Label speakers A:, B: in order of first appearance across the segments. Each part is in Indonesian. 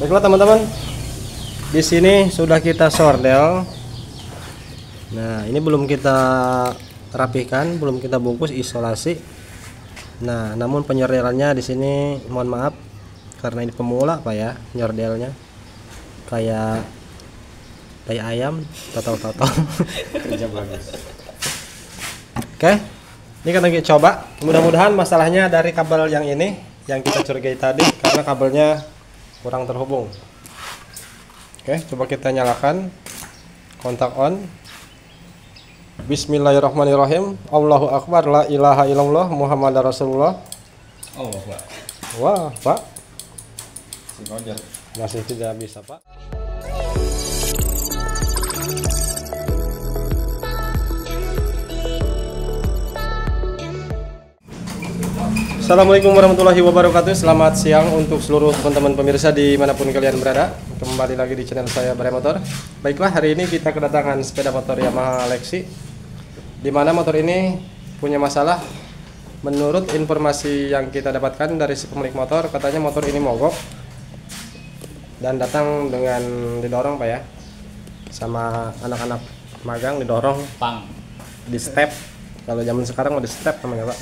A: Baiklah teman-teman, di sini sudah kita sordel. Nah, ini belum kita rapihkan, belum kita bungkus isolasi. Nah, namun penyordelannya di sini mohon maaf karena ini pemula Pak ya, nyordelnya kayak ayam, tato-tato.
B: Kerja bagus.
A: Oke, ini kan lagi coba. Mudah-mudahan masalahnya dari kabel yang ini yang kita curigai tadi karena kabelnya kurang terhubung. Oke, coba kita nyalakan, kontak on. Bismillahirrahmanirrahim. Allahu Akbar, la ilaha illallah, Muhammad Rasulullah.
B: Oh, Pak.
A: Wah, Pak,
B: Si Roger.
A: masih tidak bisa, Pak. Assalamualaikum warahmatullahi wabarakatuh. Selamat siang untuk seluruh teman-teman pemirsa dimanapun kalian berada. Kembali lagi di channel saya Bare Motor. Baiklah, hari ini kita kedatangan sepeda motor Yamaha Lexi, dimana motor ini punya masalah. Menurut informasi yang kita dapatkan dari si pemilik motor, katanya motor ini mogok dan datang dengan didorong Pak ya, sama anak-anak magang, didorong
B: Pang.
A: di step. Kalau zaman sekarang mau di step namanya Pak.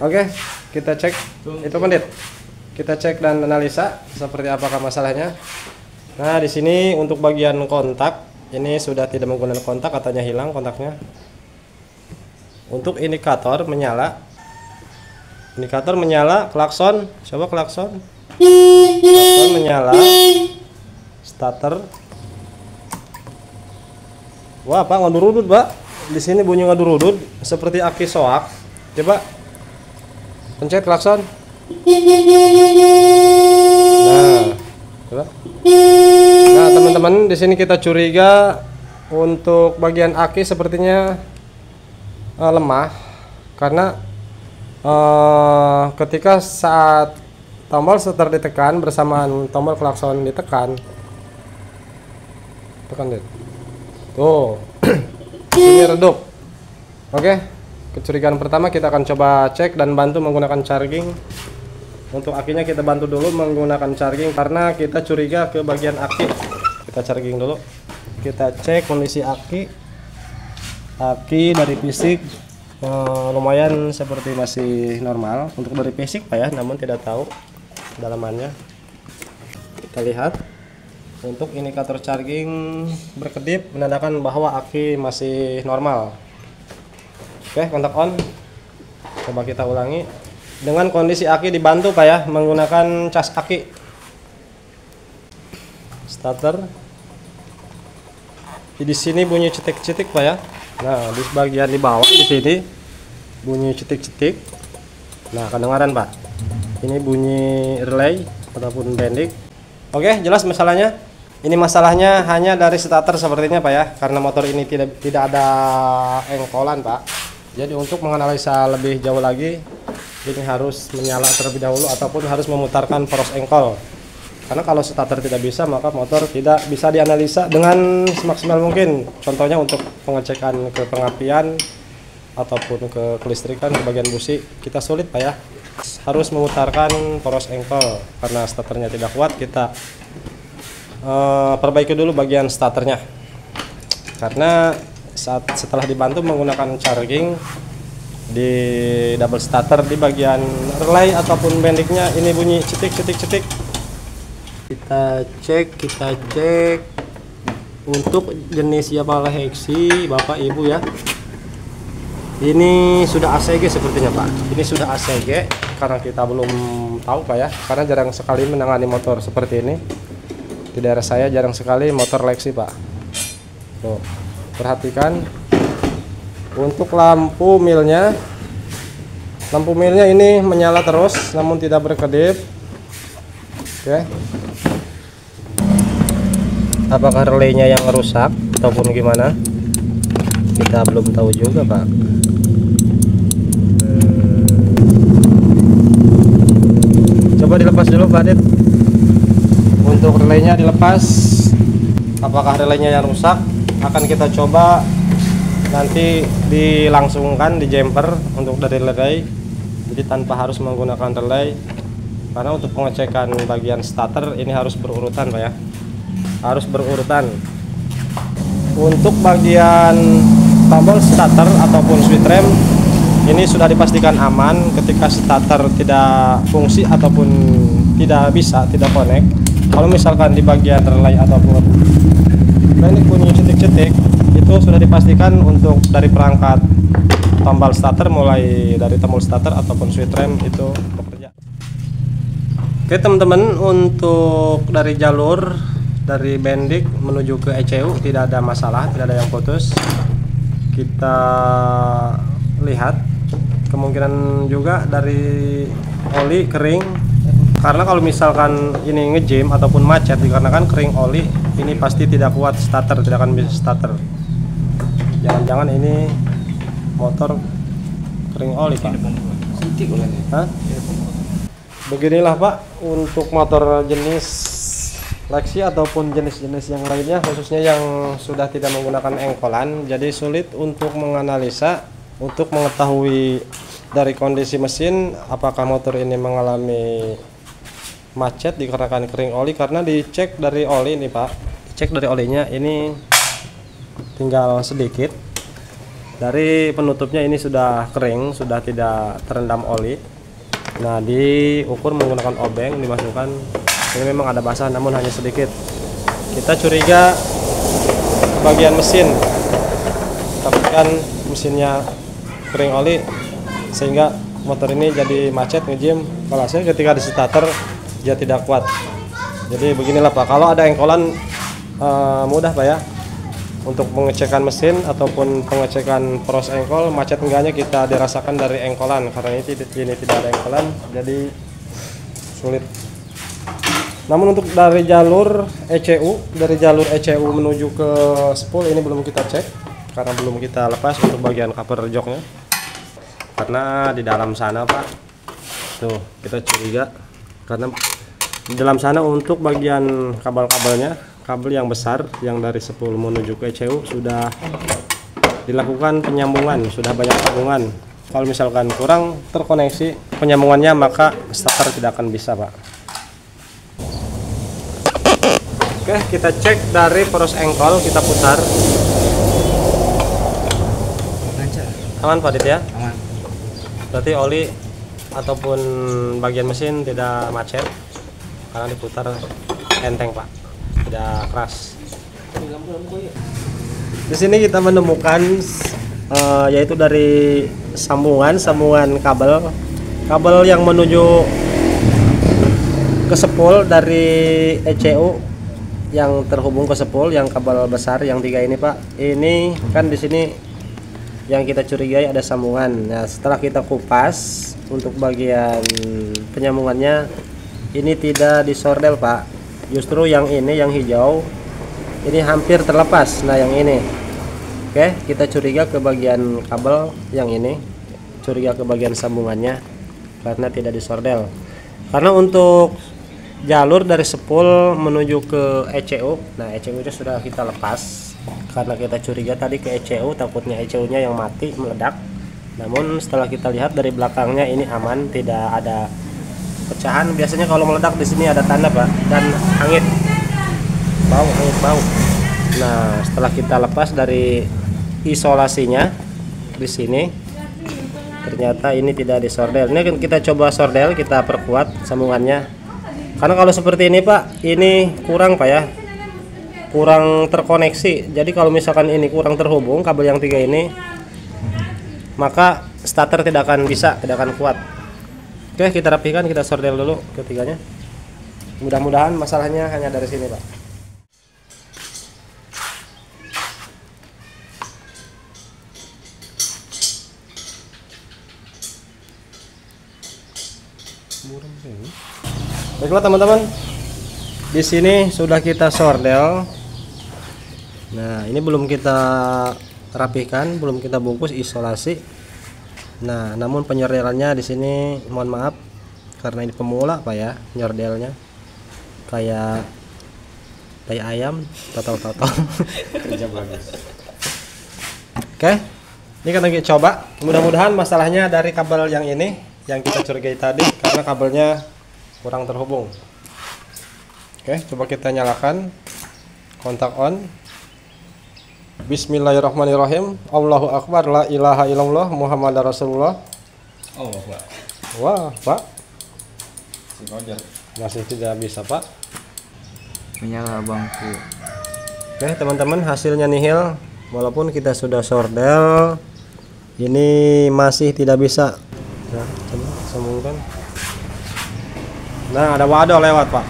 A: Oke, kita cek itu Pandit. Kita cek dan analisa seperti apakah masalahnya. Nah, di sini untuk bagian kontak ini sudah tidak menggunakan kontak, katanya hilang kontaknya. Untuk indikator menyala. Indikator menyala, klakson, coba klakson. Klakson menyala. Starter. Wah, Pak, ngadurudut, Pak. Di sini bunyi ngadurudut seperti aki soak. Coba pencet klakson. Nah, coba. Nah, teman-teman, di sini kita curiga untuk bagian aki sepertinya lemah karena ketika saat tombol starter ditekan bersamaan tombol klakson ditekan, tekan deh. Tuh. Ini redup. Oke, kecurigaan pertama kita akan coba cek dan bantu menggunakan charging. Untuk akinya kita bantu dulu menggunakan charging karena kita curiga ke bagian aki. Kita charging dulu. Kita cek kondisi aki. Aki dari fisik lumayan seperti masih normal untuk dari fisik Pak ya, namun tidak tahu dalamannya. Kita lihat. Untuk indikator charging berkedip menandakan bahwa aki masih normal. Oke, kontak on. Coba kita ulangi. Dengan kondisi aki dibantu Pak ya menggunakan cas aki. Starter. Di sini bunyi cetik-cetik Pak ya. Nah, di bagian di bawah di sini bunyi cetik-cetik. Nah, kedengaran Pak. Ini bunyi relay ataupun bending. Oke, jelas masalahnya. Ini masalahnya hanya dari starter sepertinya Pak ya, karena motor ini tidak ada engkolan Pak. Jadi untuk menganalisa lebih jauh lagi, ini harus menyala terlebih dahulu ataupun harus memutarkan poros engkol. Karena kalau starter tidak bisa, maka motor tidak bisa dianalisa dengan semaksimal mungkin. Contohnya untuk pengecekan ke pengapian ataupun ke kelistrikan ke bagian busi, kita sulit Pak ya. Harus memutarkan poros engkol karena starternya tidak kuat. Kita perbaiki dulu bagian starternya karena setelah dibantu menggunakan charging di double starter di bagian relay ataupun bendingnya ini bunyi cetik. Kita cek untuk jenis Yamaha Lexi Bapak Ibu ya, ini sudah ACG sepertinya Pak. Ini sudah ACG karena kita belum tahu Pak ya, karena jarang sekali menangani motor seperti ini. Di daerah saya jarang sekali motor Lexi Pak. Tuh, perhatikan untuk lampu milnya ini menyala terus namun tidak berkedip. Oke. Apakah relaynya yang rusak ataupun gimana? Kita belum tahu juga Pak. Coba dilepas dulu Pak Dit. Untuk relaynya dilepas. Apakah relaynya yang rusak? Akan kita coba nanti dilangsungkan di jumper untuk dari relay. Jadi tanpa harus menggunakan relay. Karena untuk pengecekan bagian starter ini harus berurutan Pak ya, harus berurutan. Untuk bagian tombol starter ataupun switch rem ini sudah dipastikan aman. Ketika starter tidak fungsi ataupun tidak connect, kalau misalkan di bagian relay ataupun ini bunyi cetik-cetik, itu sudah dipastikan untuk dari perangkat tombol starter, mulai dari tombol starter ataupun switch rem itu bekerja. Oke teman-teman, untuk dari jalur dari bendik menuju ke ECU tidak ada masalah, tidak ada yang putus. Kita lihat kemungkinan juga dari oli kering, karena kalau misalkan ini ngejam ataupun macet dikarenakan kering oli, ini pasti tidak kuat starter, tidak akan bisa starter. Jangan-jangan ini motor kering oli Pak. Hah? Beginilah Pak untuk motor jenis Lexi ataupun jenis-jenis yang lainnya, khususnya yang sudah tidak menggunakan engkolan. Jadi sulit untuk menganalisa, untuk mengetahui dari kondisi mesin apakah motor ini mengalami macet dikarenakan kering oli, karena dicek dari oli ini Pak, dicek dari olinya ini tinggal sedikit dari penutupnya, ini sudah kering, sudah tidak terendam oli. Nah diukur menggunakan obeng, dimasukkan, ini memang ada basah namun hanya sedikit. Kita curiga bagian mesin, tapi kan mesinnya kering oli sehingga motor ini jadi macet, ngejim. Kalau saya ketika di starter dia tidak kuat. Jadi beginilah Pak, kalau ada engkolan mudah Pak ya untuk pengecekan mesin ataupun pengecekan poros engkol, macet enggaknya kita dirasakan dari engkolan. Karena ini tidak ada engkolan jadi sulit. Namun untuk dari jalur ECU, menuju ke spool ini belum kita cek karena belum kita lepas untuk bagian cover joknya, karena di dalam sana Pak tuh kita curiga, karena di dalam sana untuk bagian kabel-kabelnya, kabel yang besar yang dari spool menuju ke ECU sudah dilakukan penyambungan, sudah banyak sambungan. Kalau misalkan kurang terkoneksi penyambungannya, maka starter tidak akan bisa Pak. Oke, kita cek dari poros engkol, kita putar. Aman Pak Dit ya?
B: Aman.
A: Berarti oli ataupun bagian mesin tidak macet karena diputar enteng Pak, tidak keras. Di sini kita menemukan yaitu dari sambungan kabel yang menuju ke spool dari ECU, yang terhubung ke spool, yang kabel besar yang 3 ini Pak. Ini kan di sini yang kita curigai ada sambungan. Nah setelah kita kupas untuk bagian penyambungannya, ini tidak disordel Pak. Justru yang ini, yang hijau ini hampir terlepas. Nah yang ini, oke, kita curiga ke bagian kabel yang ini, curiga ke bagian sambungannya karena tidak disordel. Karena untuk jalur dari spool menuju ke ECU, nah ECU nya sudah kita lepas karena kita curiga tadi ke ECU, takutnya ECU nya yang mati meledak. Namun setelah kita lihat dari belakangnya ini aman, tidak ada pecahan. Biasanya kalau meledak di sini ada tanda Pak, dan angin bau. Nah setelah kita lepas dari isolasinya di sini, ternyata ini tidak disordel. Ini kan kita coba sordel, kita perkuat sambungannya. Karena kalau seperti ini Pak, ini kurang Pak ya, kurang terkoneksi. Jadi kalau misalkan ini kurang terhubung kabel yang 3 ini, maka starter tidak akan bisa, tidak akan kuat. Oke, kita rapikan, kita sordel dulu ketiganya. Mudah-mudahan masalahnya hanya dari sini Pak. Baiklah teman-teman, di sini sudah kita sordel. Nah ini belum kita rapihkan, belum kita bungkus isolasi. Nah namun penyordelannya di sini mohon maaf karena ini pemula Pak ya, nyordelnya kayak tai ayam, totol-totol.
B: Kerja bagus.
A: Oke, ini kan lagi coba. Mudah-mudahan masalahnya dari kabel yang ini, yang kita curigai tadi, karena kabelnya kurang terhubung. Oke, coba kita nyalakan, kontak on. Bismillahirrahmanirrahim. Allahu Akbar, la ilaha illallah, Muhammad Rasulullah.
B: Oh, Pak.
A: Wah, Pak,
B: Si Roger.
A: masih tidak bisa, Pak.
C: Menyala bangku.
A: Oke, teman-teman, hasilnya nihil. Walaupun kita sudah sordel, ini masih tidak bisa. Nah, coba sambungkan. Nah, ada wadah lewat, Pak.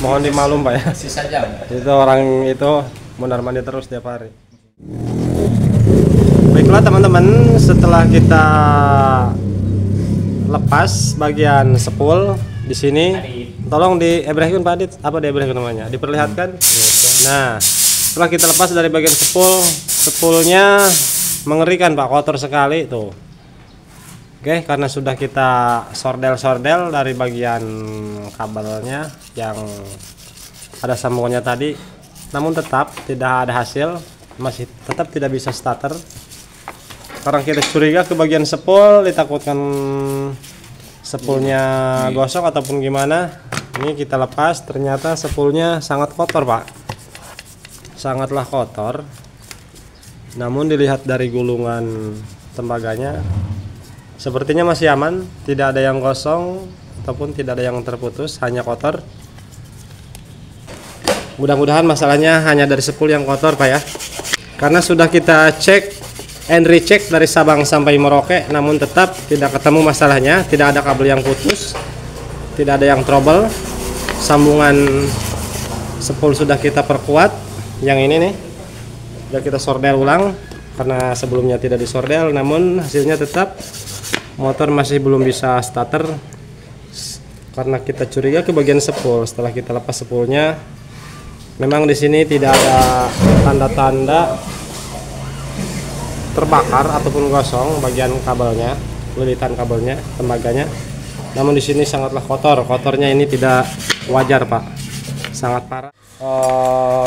A: Mohon dimaklum, Pak ya.
B: Sisa jam.
A: Itu orang itu mondar mandir terus tiap hari. Baiklah teman-teman, setelah kita lepas bagian sepul di sini, tolong diebrehkan Pak Adit, apa diebrehkan namanya? Diperlihatkan. Nah, setelah kita lepas dari bagian sepul, sepulnya mengerikan Pak, kotor sekali tuh. Oke, karena sudah kita sordel-sordel dari bagian kabelnya yang ada sambungannya tadi, namun tetap tidak ada hasil, masih tetap tidak bisa starter. Sekarang kita curiga ke bagian sepul, ditakutkan sepulnya gosok ataupun gimana. Ini kita lepas, ternyata sepulnya sangat kotor Pak, sangatlah kotor. Namun dilihat dari gulungan tembaganya, sepertinya masih aman, tidak ada yang gosong ataupun tidak ada yang terputus, hanya kotor. Mudah-mudahan masalahnya hanya dari sepul yang kotor Pak ya. Karena sudah kita cek and recheck dari Sabang sampai Merauke, namun tetap tidak ketemu masalahnya, tidak ada kabel yang putus, tidak ada yang trouble. Sambungan sepul sudah kita perkuat, yang ini nih sudah kita sordel ulang karena sebelumnya tidak disordel, namun hasilnya tetap motor masih belum bisa starter karena kita curiga ke bagian sepul. Setelah kita lepas sepulnya, memang di sini tidak ada tanda-tanda terbakar ataupun gosong bagian kabelnya, lilitan kabelnya, tembaganya. Namun di sini sangatlah kotor. Kotornya ini tidak wajar Pak, sangat parah.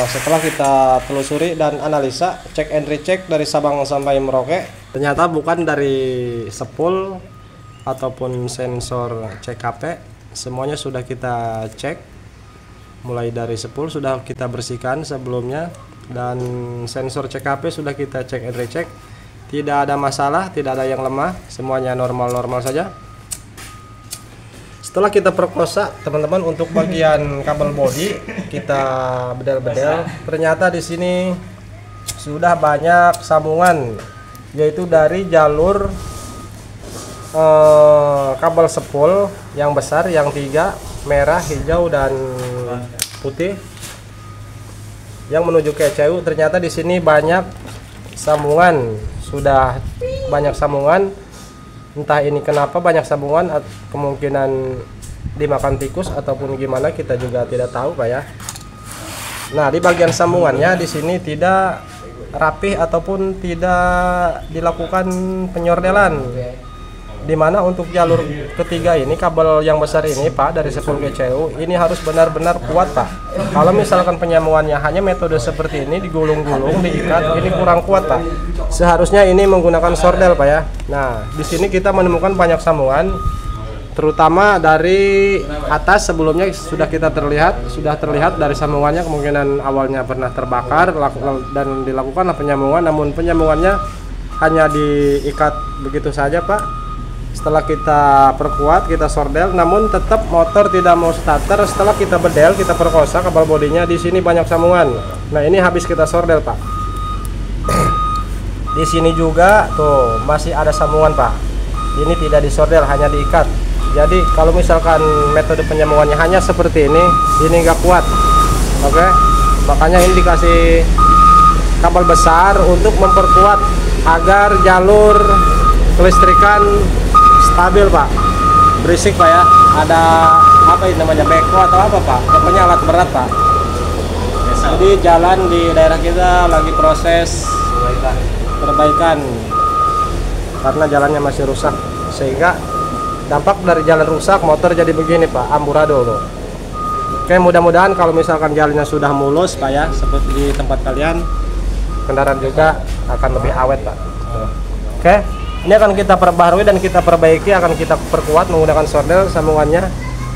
A: Setelah kita telusuri dan analisa, cek and recheck dari Sabang sampai Merauke, ternyata bukan dari sepul ataupun sensor CKP, semuanya sudah kita cek. Mulai dari sepul sudah kita bersihkan sebelumnya, dan sensor CKP sudah kita cek and recheck, tidak ada masalah, tidak ada yang lemah, semuanya normal-normal saja. Setelah kita perkosa teman-teman untuk bagian kabel bodi, kita bedel-bedel, ternyata di sini sudah banyak sambungan, yaitu dari jalur kabel sepul yang besar, yang 3, merah, hijau, dan putih yang menuju ke ECU. Ternyata di sini banyak sambungan, sudah banyak sambungan. Entah ini kenapa banyak sambungan, kemungkinan dimakan tikus ataupun gimana, kita juga tidak tahu Pak ya. Nah, di bagian sambungannya di sini tidak rapih ataupun tidak dilakukan penyordelan. Dimana untuk jalur ketiga ini, kabel yang besar ini Pak, dari sepul ke ECU ini harus benar-benar kuat Pak. Kalau misalkan penyambungannya hanya metode seperti ini, digulung-gulung, diikat, ini kurang kuat Pak. Seharusnya ini menggunakan sordel Pak ya. Nah, di sini kita menemukan banyak sambungan, terutama dari atas. Sebelumnya sudah terlihat dari sambungannya, kemungkinan awalnya pernah terbakar dan dilakukanlah penyambungan, namun penyambungannya hanya diikat begitu saja Pak. Setelah kita perkuat, kita sordel, namun tetap motor tidak mau starter. Setelah kita bedel, kita perkosa kabel bodinya, di sini banyak sambungan. Nah, ini habis kita sordel Pak. Di sini juga tuh masih ada sambungan Pak. Ini tidak disordel, hanya diikat. Jadi kalau misalkan metode penyambungannya hanya seperti ini nggak kuat. Oke, makanya ini dikasih kabel besar untuk memperkuat agar jalur kelistrikan stabil Pak. Berisik Pak ya, ada apa ini namanya, beko atau apa Pak, pokoknya alat berat Pak. Jadi jalan di daerah kita lagi proses perbaikan karena jalannya masih rusak, sehingga dampak dari jalan rusak motor jadi begini Pak, amburadul tuh. Oke, mudah-mudahan kalau misalkan jalannya sudah mulus Pak ya, seperti di tempat kalian, kendaraan juga akan lebih awet Pak. Oke, ini akan kita perbaharui dan kita perbaiki, akan kita perkuat menggunakan sordel sambungannya.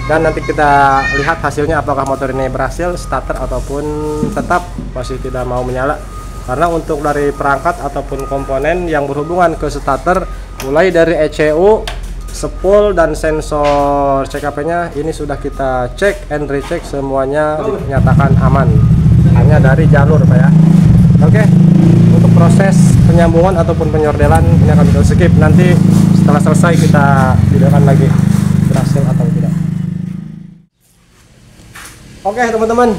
A: dan nanti kita lihat hasilnya apakah motor ini berhasil starter ataupun tetap masih tidak mau menyala. Karena untuk dari perangkat ataupun komponen yang berhubungan ke starter, mulai dari ECU, spool dan sensor CKP-nya ini sudah kita cek and recheck, semuanya dinyatakan aman. Hanya dari jalur Pak ya. Oke. Untuk proses penyambungan ataupun penyordelan ini akan kita skip, nanti setelah selesai kita videokan lagi berhasil atau tidak. Oke teman-teman,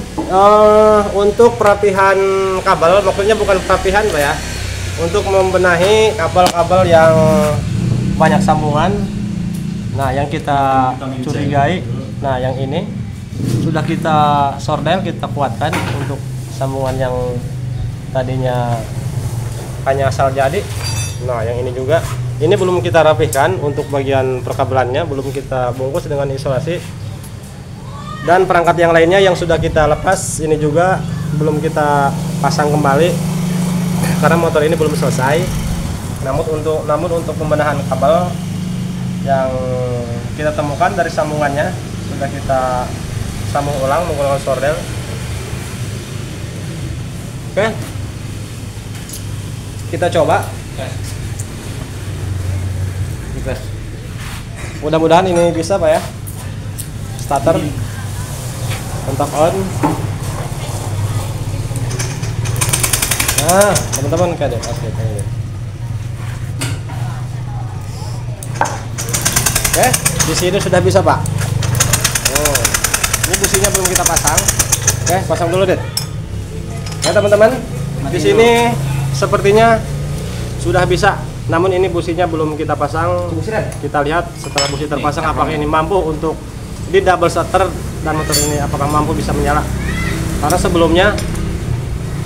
A: untuk perapihan kabel, maksudnya bukan perapihan Pak ya, untuk membenahi kabel-kabel yang banyak sambungan. Nah yang kita curigai, nah yang ini sudah kita sordel, kita kuatkan untuk sambungan yang tadinya hanya asal jadi. Nah yang ini juga, ini belum kita rapihkan untuk bagian perkabelannya, belum kita bungkus dengan isolasi. Dan perangkat yang lainnya yang sudah kita lepas ini juga belum kita pasang kembali karena motor ini belum selesai. Namun untuk pembenahan kabel yang kita temukan dari sambungannya sudah kita sambung ulang menggunakan sordel. Oke, kita coba. Mudah-mudahan ini bisa Pak ya. Starter kontak on. Nah teman-teman kayak deh asli kayak gitu. Oke, di sini sudah bisa Pak. Oh, ini businya belum kita pasang. Oke, pasang dulu deh. Ya teman-teman, di sini sepertinya sudah bisa. Namun ini businya belum kita pasang. Kita lihat setelah busi terpasang apakah ini mampu untuk di double starter dan motor ini apakah mampu bisa menyala. Karena sebelumnya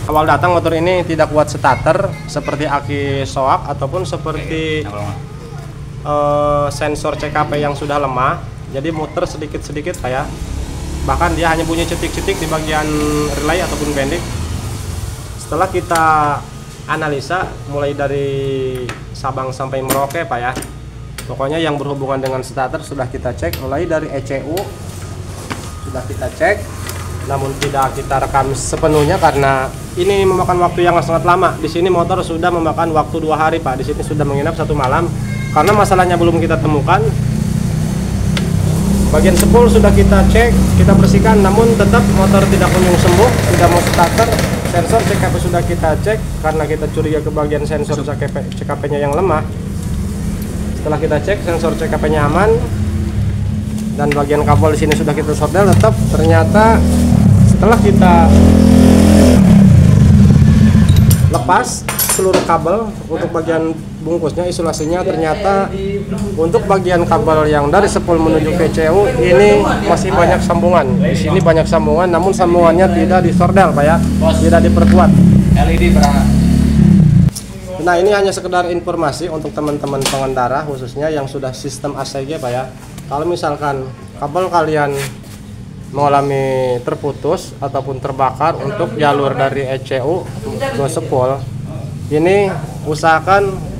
A: awal datang motor ini tidak kuat starter, seperti aki soak ataupun seperti sensor CKP yang sudah lemah, jadi muter sedikit-sedikit Pak ya. Bahkan dia hanya bunyi cetik-cetik di bagian relay ataupun bending. Setelah kita analisa mulai dari Sabang sampai Merauke Pak ya, pokoknya yang berhubungan dengan starter sudah kita cek, mulai dari ECU sudah kita cek, namun tidak kita rekam sepenuhnya karena ini memakan waktu yang sangat lama. Di sini motor sudah memakan waktu 2 hari Pak, di sini sudah menginap 1 malam karena masalahnya belum kita temukan. Bagian spool sudah kita cek, kita bersihkan, namun tetap motor tidak kunjung sembuh, tidak mau starter. Sensor CKP sudah kita cek karena kita curiga ke bagian sensor CKP-nya yang lemah. Setelah kita cek sensor CKP-nya aman dan bagian kabel di sini sudah kita sordel, tetap ternyata setelah kita lepas seluruh kabel untuk bagian bungkusnya, isolasinya, ternyata untuk bagian kabel yang dari spool menuju ke ECU ini masih banyak sambungan. Di sini banyak sambungan, namun sambungannya tidak disordel Pak ya, tidak diperkuat.
B: LED berangkat.
A: Nah ini hanya sekedar informasi untuk teman-teman pengendara khususnya yang sudah sistem ACG Pak ya. Kalau misalkan kabel kalian mengalami terputus ataupun terbakar untuk jalur dari ECU ke spool, ini usahakan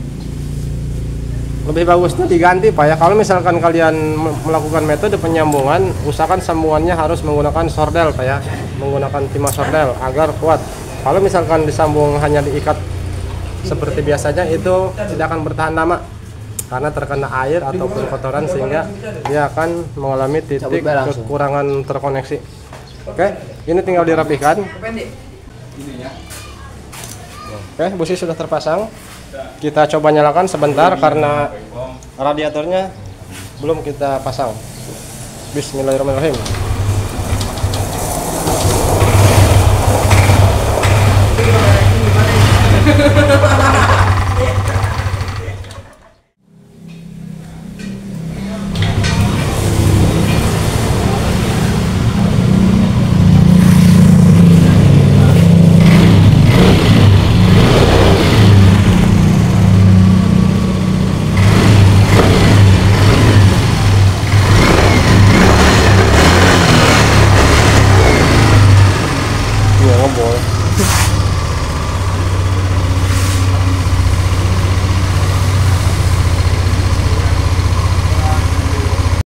A: lebih bagusnya diganti Pak ya. Kalau misalkan kalian melakukan metode penyambungan, usahakan sambungannya harus menggunakan sordel Pak ya, menggunakan timah sordel agar kuat. Kalau misalkan disambung hanya diikat seperti biasanya, itu tidak akan bertahan lama karena terkena air ataupun kotoran sehingga dia akan mengalami titik kekurangan terkoneksi. Oke, ini tinggal dirapihkan. Oke, busi sudah terpasang. Kita coba nyalakan sebentar karena radiatornya belum kita pasang. Bismillahirrahmanirrahim.